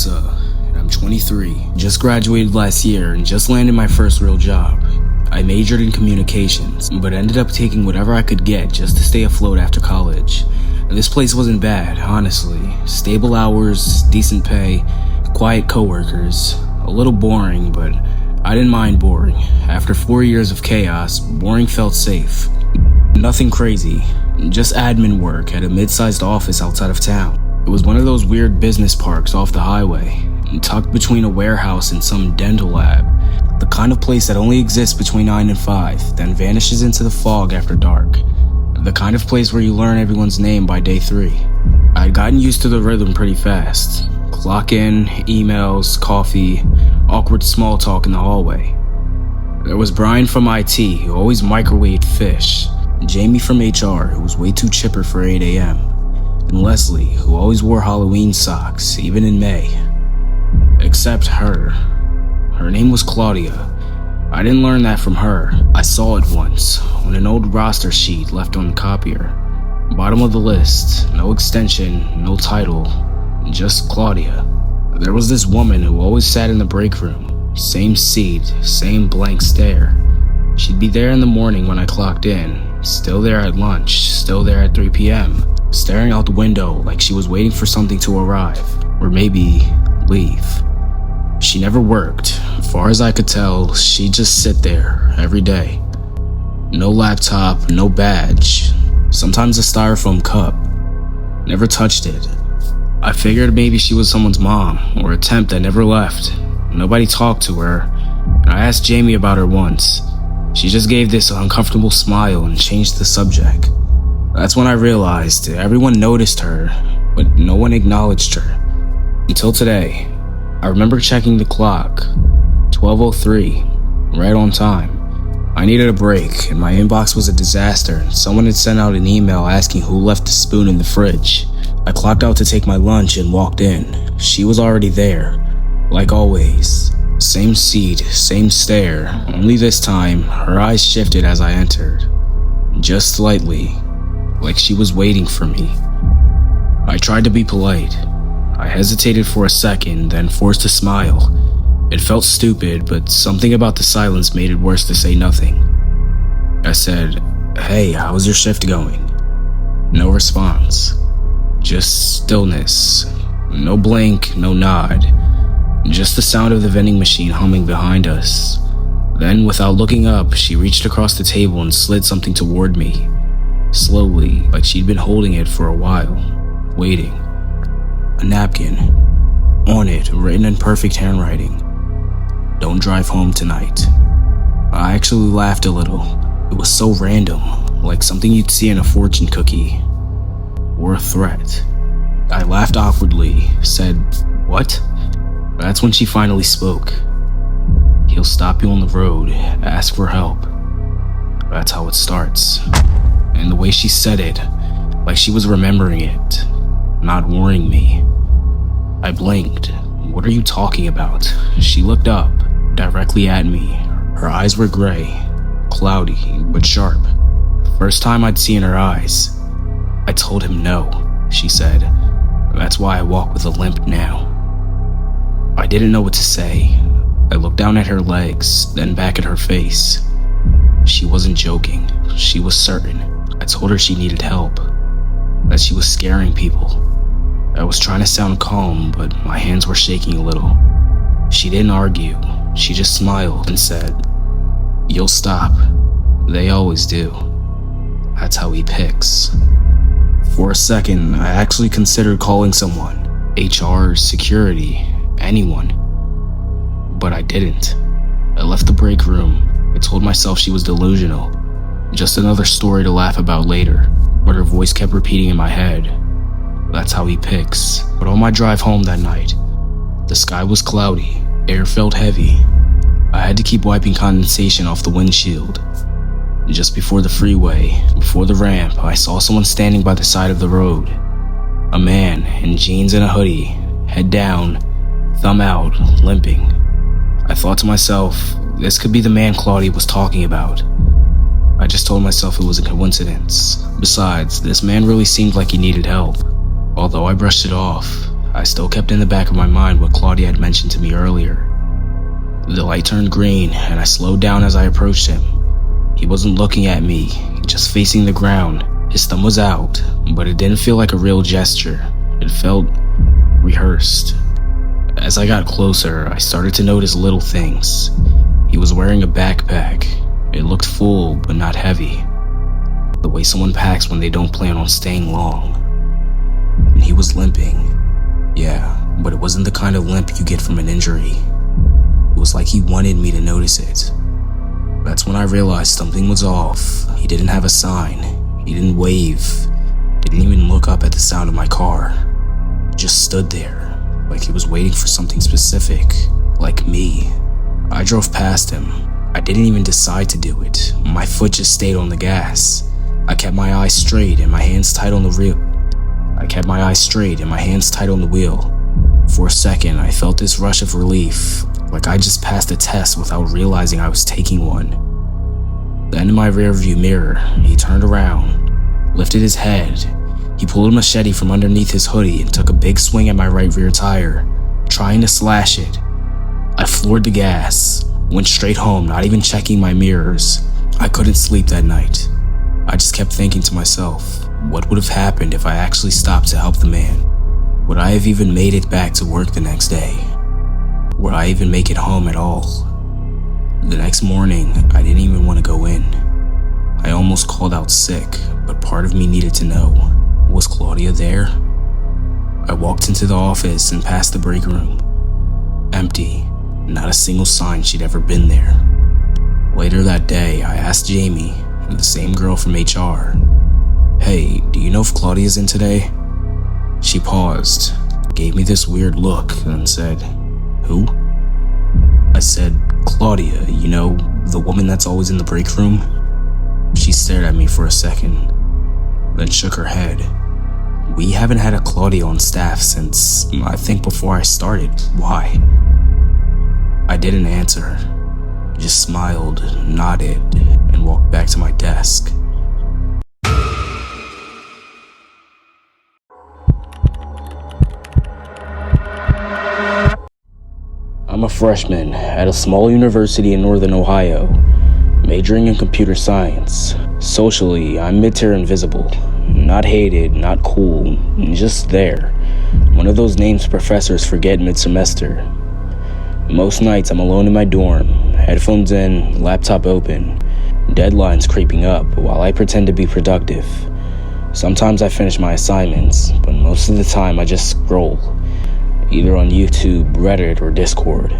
Alexa, and I'm 23. Just graduated last year and just landed my first real job. I majored in communications, but ended up taking whatever I could get just to stay afloat after college. This place wasn't bad, honestly. Stable hours, decent pay, quiet coworkers. A little boring, but I didn't mind boring. After 4 years of chaos, boring felt safe. Nothing crazy, just admin work at a mid-sized office outside of town. It was one of those weird business parks off the highway, tucked between a warehouse and some dental lab. The kind of place that only exists between 9 and 5, then vanishes into the fog after dark. The kind of place where you learn everyone's name by day 3. I had gotten used to the rhythm pretty fast. Clock in, emails, coffee, awkward small talk in the hallway. There was Brian from IT, who always microwaved fish, Jamie from HR, who was way too chipper for 8 a.m., and Leslie, who always wore Halloween socks, even in May. Except her. Her name was Claudia. I didn't learn that from her. I saw it once, on an old roster sheet left on the copier. Bottom of the list, no extension, no title, just Claudia. There was this woman who always sat in the break room. Same seat, same blank stare. She'd be there in the morning when I clocked in, still there at lunch, still there at 3 p.m., staring out the window like she was waiting for something to arrive, or maybe leave. She never worked. As far as I could tell, she'd just sit there every day. No laptop, no badge, sometimes a styrofoam cup. Never touched it. I figured maybe she was someone's mom, or a temp that never left. Nobody talked to her. I asked Jamie about her once. She just gave this uncomfortable smile and changed the subject. That's when I realized everyone noticed her, but no one acknowledged her. Until today. I remember checking the clock. 12:03, right on time. I needed a break, and my inbox was a disaster. Someone had sent out an email asking who left the spoon in the fridge. I clocked out to take my lunch and walked in. She was already there, like always. Same seat, same stare, only this time, her eyes shifted as I entered. Just slightly, like she was waiting for me. I tried to be polite. I hesitated for a second, then forced a smile. It felt stupid, but something about the silence made it worse to say nothing. I said, "Hey, how's your shift going?" No response. Just stillness. No blink, no nod. Just the sound of the vending machine humming behind us. Then, without looking up, she reached across the table and slid something toward me. Slowly, like she'd been holding it for a while, waiting. A napkin. On it, written in perfect handwriting. "Don't drive home tonight." I actually laughed a little. It was so random, like something you'd see in a fortune cookie. Or a threat. I laughed awkwardly, said, "What?" That's when she finally spoke. "He'll stop you on the road, ask for help." That's how it starts. And the way she said it, like she was remembering it, not warning me. I blinked. "What are you talking about?" She looked up, directly at me. Her eyes were gray, cloudy, but sharp. First time I'd seen her eyes. "I told him no," she said. "That's why I walk with a limp now." I didn't know what to say. I looked down at her legs, then back at her face. She wasn't joking. She was certain. I told her she needed help, that she was scaring people. I was trying to sound calm, but my hands were shaking a little. She didn't argue. She just smiled and said, "You'll stop. They always do. That's how he picks." For a second, I actually considered calling someone. HR, security, anyone. But I didn't. I left the break room. I told myself she was delusional. Just another story to laugh about later. But her voice kept repeating in my head. That's how he picks. But on my drive home that night, the sky was cloudy. Air felt heavy. I had to keep wiping condensation off the windshield. Just before the freeway, before the ramp, I saw someone standing by the side of the road. A man in jeans and a hoodie, head down, thumb out, limping. I thought to myself, this could be the man Claudia was talking about. I just told myself it was a coincidence. Besides, this man really seemed like he needed help. Although I brushed it off, I still kept in the back of my mind what Claudia had mentioned to me earlier. The light turned green, and I slowed down as I approached him. He wasn't looking at me, just facing the ground. His thumb was out, but it didn't feel like a real gesture. It felt rehearsed. As I got closer, I started to notice little things. He was wearing a backpack. It looked full, but not heavy. The way someone packs when they don't plan on staying long. And he was limping. Yeah, but it wasn't the kind of limp you get from an injury. It was like he wanted me to notice it. That's when I realized something was off. He didn't have a sign. He didn't wave. Didn't even look up at the sound of my car. Just stood there, like he was waiting for something specific, like me. I drove past him. I didn't even decide to do it. My foot just stayed on the gas. I kept my eyes straight and my hands tight on the wheel. For a second, I felt this rush of relief, like I just passed a test without realizing I was taking one. Then in my rearview mirror, he turned around, lifted his head. He pulled a machete from underneath his hoodie and took a big swing at my right rear tire, trying to slash it. I floored the gas, went straight home, not even checking my mirrors. I couldn't sleep that night. I just kept thinking to myself, what would have happened if I actually stopped to help the man? Would I have even made it back to work the next day? Would I even make it home at all? The next morning, I didn't even want to go in. I almost called out sick, but part of me needed to know, was Claudia there? I walked into the office and past the break room. Empty, not a single sign she'd ever been there. Later that day, I asked Jamie, the same girl from HR, "Hey, do you know if Claudia's in today?" She paused, gave me this weird look, and said, "Who?" I said, "Claudia, you know, the woman that's always in the break room." She stared at me for a second, then shook her head. "We haven't had a Claudia on staff since, I think, before I started. Why?" I didn't answer, just smiled, nodded, and walked back to my desk. I'm a freshman at a small university in northern Ohio, majoring in computer science. Socially, I'm mid-tier invisible. Not hated, not cool, just there. One of those names professors forget mid-semester. Most nights I'm alone in my dorm, headphones in, laptop open, deadlines creeping up while I pretend to be productive. Sometimes I finish my assignments, but most of the time I just scroll, either on YouTube, Reddit, or Discord.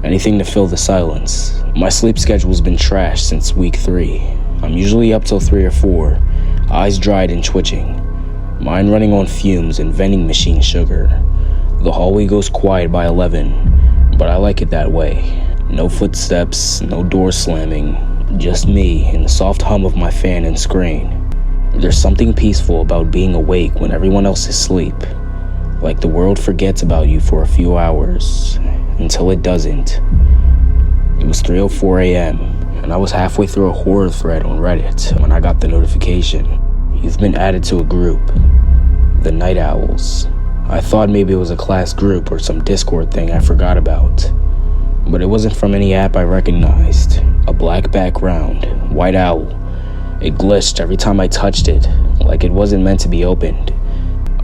Anything to fill the silence. My sleep schedule's been trashed since week 3. I'm usually up till 3 or 4, eyes dried and twitching, mind running on fumes and vending machine sugar. The hallway goes quiet by 11, but I like it that way. No footsteps, no door slamming, just me and the soft hum of my fan and screen. There's something peaceful about being awake when everyone else is asleep. Like the world forgets about you for a few hours, until it doesn't. It was 3:04 a.m., and I was halfway through a horror thread on Reddit when I got the notification. You've been added to a group, the Night Owls. I thought maybe it was a class group or some Discord thing I forgot about. But it wasn't from any app I recognized. A black background, white owl. It glitched every time I touched it, like it wasn't meant to be opened.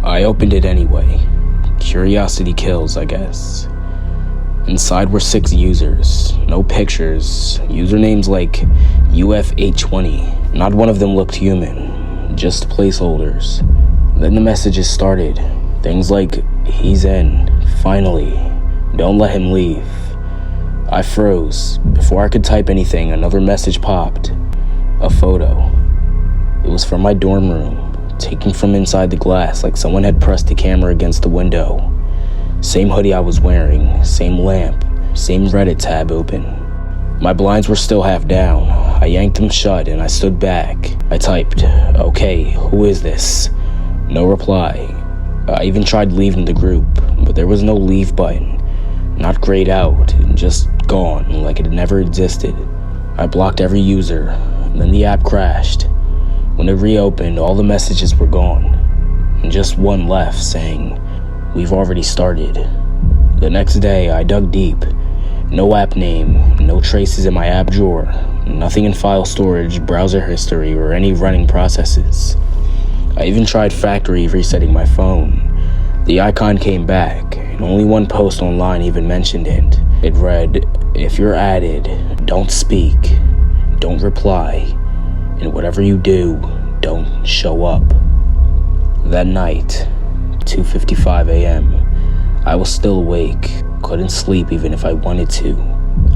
I opened it anyway. Curiosity kills, I guess. Inside were 6 users, no pictures, usernames like UF820. Not one of them looked human, just placeholders. Then the messages started. Things like, "He's in, finally, don't let him leave." I froze. Before I could type anything, another message popped. A photo. It was from my dorm room, taken from inside the glass like someone had pressed the camera against the window. Same hoodie I was wearing, same lamp, same Reddit tab open. My blinds were still half down. I yanked them shut and I stood back. I typed, "Okay, who is this?" No reply. I even tried leaving the group, but there was no leave button. Not grayed out, just gone, like it had never existed. I blocked every user, then the app crashed. When it reopened, all the messages were gone, and just one left saying, we've already started. The next day, I dug deep. No app name, no traces in my app drawer, nothing in file storage, browser history, or any running processes. I even tried factory resetting my phone. The icon came back, and only one post online even mentioned it. It read, "If you're added, don't speak, don't reply, and whatever you do, don't show up." That night, 2:55 a.m., I was still awake, couldn't sleep even if I wanted to.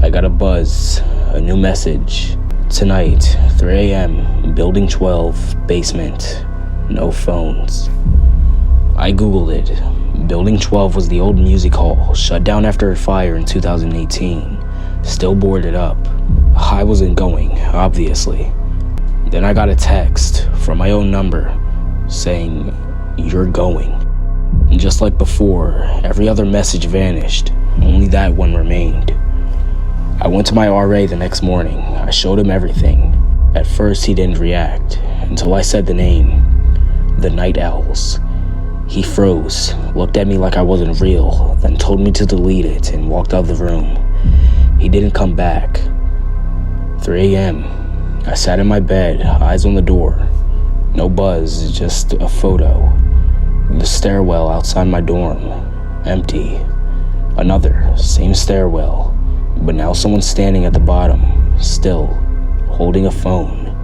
I got a buzz, a new message. Tonight, 3 a.m., Building 12, basement, no phones. I googled it. Building 12 was the old music hall, shut down after a fire in 2018. Still boarded up. I wasn't going, obviously. Then I got a text from my own number saying, "You're going." And just like before, every other message vanished. Only that one remained. I went to my RA the next morning. I showed him everything. At first, he didn't react until I said the name, the Night Owls. He froze, looked at me like I wasn't real, then told me to delete it and walked out of the room. He didn't come back. 3 a.m. I sat in my bed, eyes on the door. No buzz, just a photo. The stairwell outside my dorm, empty. Another, same stairwell, but now someone standing at the bottom, still, holding a phone.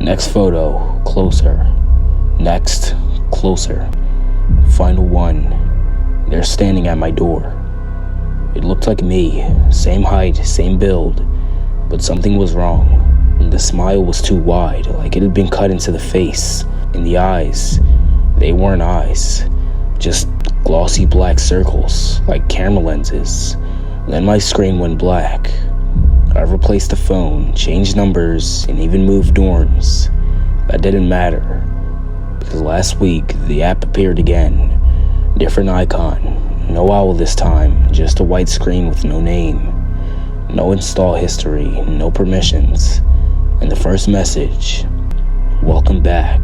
Next photo, closer. Next, closer. Final one, they're standing at my door. It looked like me, same height, same build, but something was wrong. The smile was too wide, like it had been cut into the face. In the eyes, they weren't eyes, just glossy black circles, like camera lenses. Then my screen went black. I replaced the phone, changed numbers, and even moved dorms. That didn't matter, because last week, the app appeared again. Different icon, no owl this time, just a white screen with no name. No install history, no permissions. And the first message, "Welcome back."